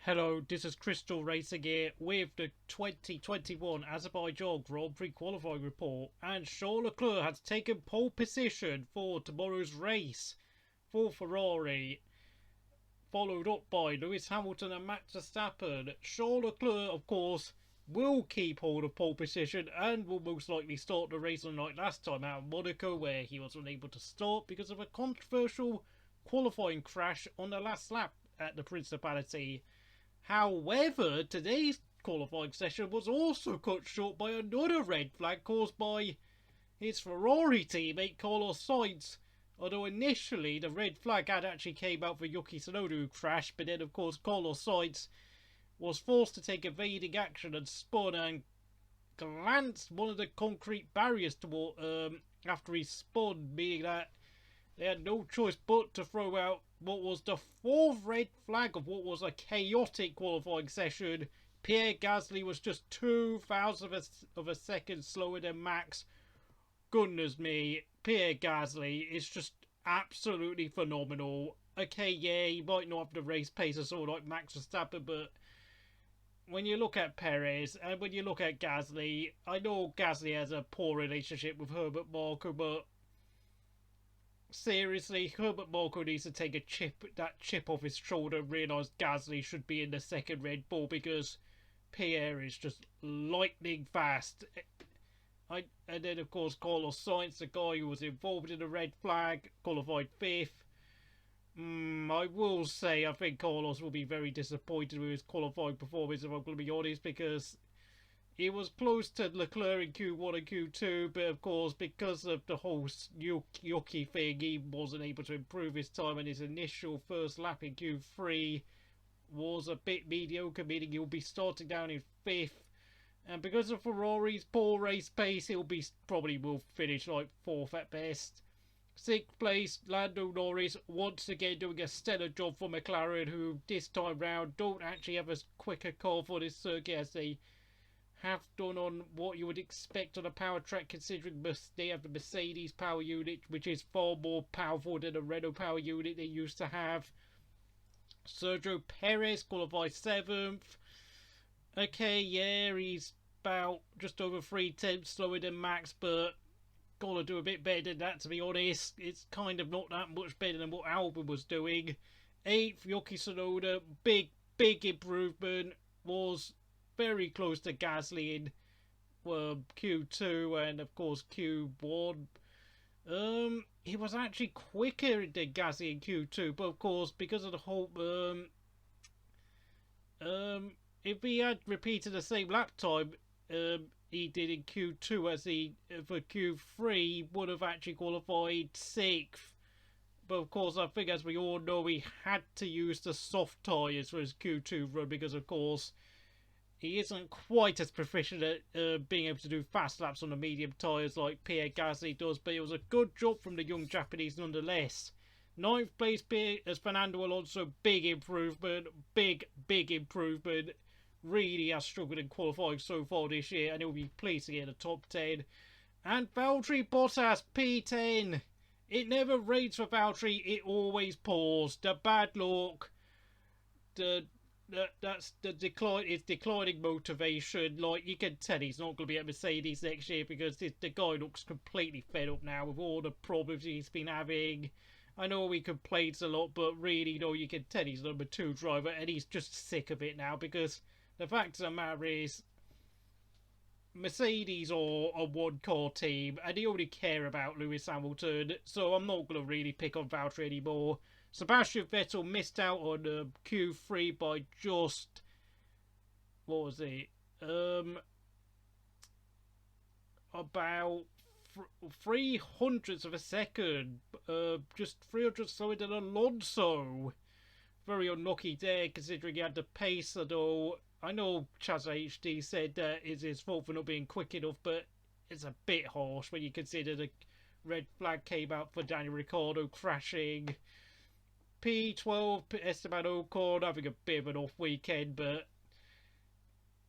Hello, this is Crystal Racing here with the 2021 Azerbaijan Grand Prix qualifying report, and Charles Leclerc has taken pole position for tomorrow's race for Ferrari, followed up by Lewis Hamilton and Max Verstappen. Charles Leclerc, of course, will keep hold of pole position and will most likely start the race unlike last time out of Monaco, where he was unable to start because of a controversial qualifying crash on the last lap at the Principality. However, today's qualifying session was also cut short by another red flag caused by his Ferrari teammate Carlos Sainz. Although initially the red flag had actually came out for Yuki Tsunoda, who crashed, but then of course Carlos Sainz was forced to take evading action and spun and glanced one of the concrete barriers toward after he spun, meaning that they had no choice but to throw out what was the fourth red flag of what was a chaotic qualifying session. Pierre Gasly was just 0.02 of a second slower than Max. Goodness me, Pierre Gasly is just absolutely phenomenal. Okay, yeah, he might not have the race pace or so like Max Verstappen, but when you look at Perez and when you look at Gasly, I know Gasly has a poor relationship with Herbert Marko, but seriously, Herbert Marko needs to take that chip off his shoulder and realise Gasly should be in the second Red Bull, because Pierre is just lightning fast. And then of course Carlos Sainz, the guy who was involved in the red flag, qualified 5th. I will say I think Carlos will be very disappointed with his qualifying performance, if I'm going to be honest, because he was close to Leclerc in Q1 and Q2, but of course, because of the whole Yuki thing, he wasn't able to improve his time, and his initial first lap in Q3 was a bit mediocre, meaning he'll be starting down in 5th. And because of Ferrari's poor race pace, probably will finish like 4th at best. 6th place, Lando Norris, once again doing a stellar job for McLaren, who this time round don't actually have a quicker car for this circuit as they have done on what you would expect on a power track, considering they have the Mercedes power unit, which is far more powerful than the Renault power unit they used to have. Sergio Perez qualified 7th. Okay, yeah, he's about just over 3/10 slower than Max, but gotta do a bit better than that, to be honest. It's kind of not that much better than what Albon was doing. 8th, Yuki Tsunoda, big improvement, was very close to Gasly in Q2 and of course Q1. He was actually quicker than Gasly in Q2, but of course because of the whole if he had repeated the same lap time he did in Q2 as he for Q3, he would have actually qualified 6th. But of course, I think as we all know, he had to use the soft tyres for his Q2 run, because of course he isn't quite as proficient at being able to do fast laps on the medium tyres like Pierre Gasly does, but it was a good job from the young Japanese nonetheless. 9th place as Fernando Alonso, big improvement, big improvement. Really has struggled in qualifying so far this year, and he'll be pleased to get in the top 10. And Valtteri Bottas, P10. It never rains for Valtteri, it always pours. The bad luck, that's the decline. It's declining motivation. Like, you can tell he's not going to be at Mercedes next year, because the guy looks completely fed up now with all the problems he's been having. I know he complains a lot, but really, you can tell he's number 2 driver, and he's just sick of it now, because the fact of the matter is, Mercedes are a one-car team, and they only care about Lewis Hamilton, so I'm not going to really pick on Valtteri anymore. Sebastian Vettel missed out on Q3 by just, what was it, about 300ths of a second, just 300 slower than Alonso. Very unlucky there, considering he had the pace, although I know Chaz HD said that it's his fault for not being quick enough, but it's a bit harsh when you consider the red flag came out for Daniel Ricciardo crashing. P12, Esteban Ocon having a bit of an off weekend, but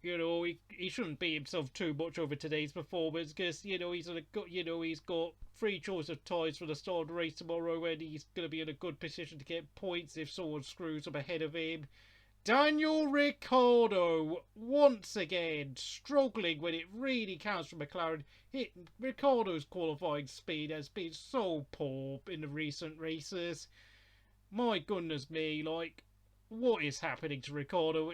he shouldn't beat himself too much over today's performance, because he's got 3 choice of tyres for the start of the race tomorrow, and he's going to be in a good position to get points if someone screws up ahead of him. Daniel Ricciardo, once again, struggling when it really counts for McLaren. Ricciardo's qualifying speed has been so poor in the recent races. My goodness me, like, what is happening to Ricciardo?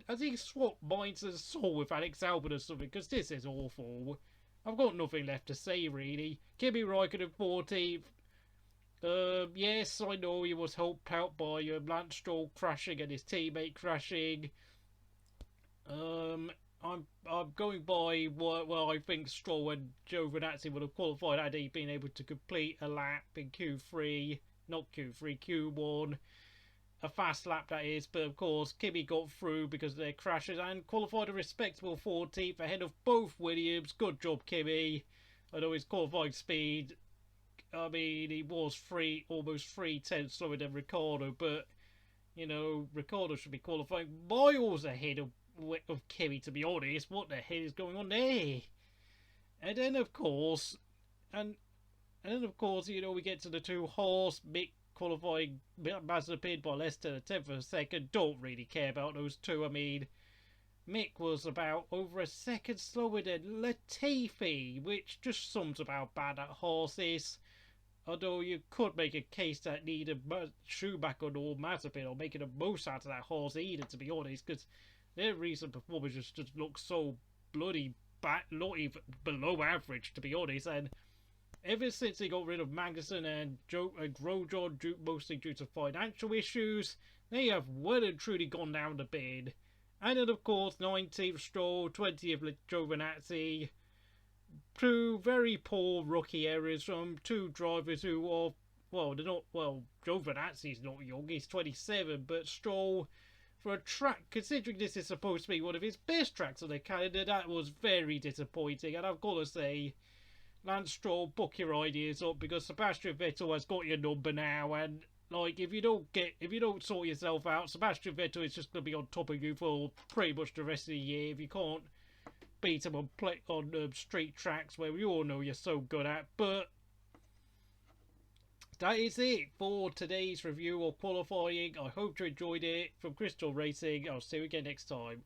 Has he swapped minds and soul with Alex Albon or something? Because this is awful. I've got nothing left to say, really. Kimi Raikkonen 14th. Yes, I know he was helped out by Lance Stroll crashing and his teammate crashing. I'm going by what, well, I think Stroll and Giovinazzi would have qualified had he been able to complete a lap in Q3, not Q3, Q1. A fast lap, that is, but of course Kimi got through because of their crashes and qualified a respectable 14th ahead of both Williams. Good job, Kimi. I know his qualifying speed, I mean, he was almost 3 tenths slower than Ricciardo, but you know, Ricciardo should be qualifying miles ahead of Kimi, to be honest. What the hell is going on there? And then of course, you know, we get to the two horse Mick qualifying Mazepin by less than a tenth of a second. Don't really care about those two. I mean, Mick was about over a second slower than Latifi, which just sums up how bad that horse is. Although you could make a case that neither Schumacher nor Mazepin are making the most out of that horse either, to be honest, because their recent performances just look so bloody bad, not even below average, to be honest. And ever since they got rid of Magnussen and Grosjean, mostly due to financial issues, they have well and truly gone down the bin. And then, of course, 19th Stroll, 20th Giovinazzi. Two very poor rookie errors from two drivers who are, well, they're not, well, Giovinazzi's not young, he's 27, but Stroll, for a track, considering this is supposed to be one of his best tracks on the calendar, that was very disappointing. And I've got to say, Lance Stroll, book your ideas up, because Sebastian Vettel has got your number now, and like, if you don't sort yourself out, Sebastian Vettel is just going to be on top of you for pretty much the rest of the year. If you can't beat him on street tracks where we all know you're so good at. But that is it for today's review of qualifying. I hope you enjoyed it. From Crystal Racing, I'll see you again next time.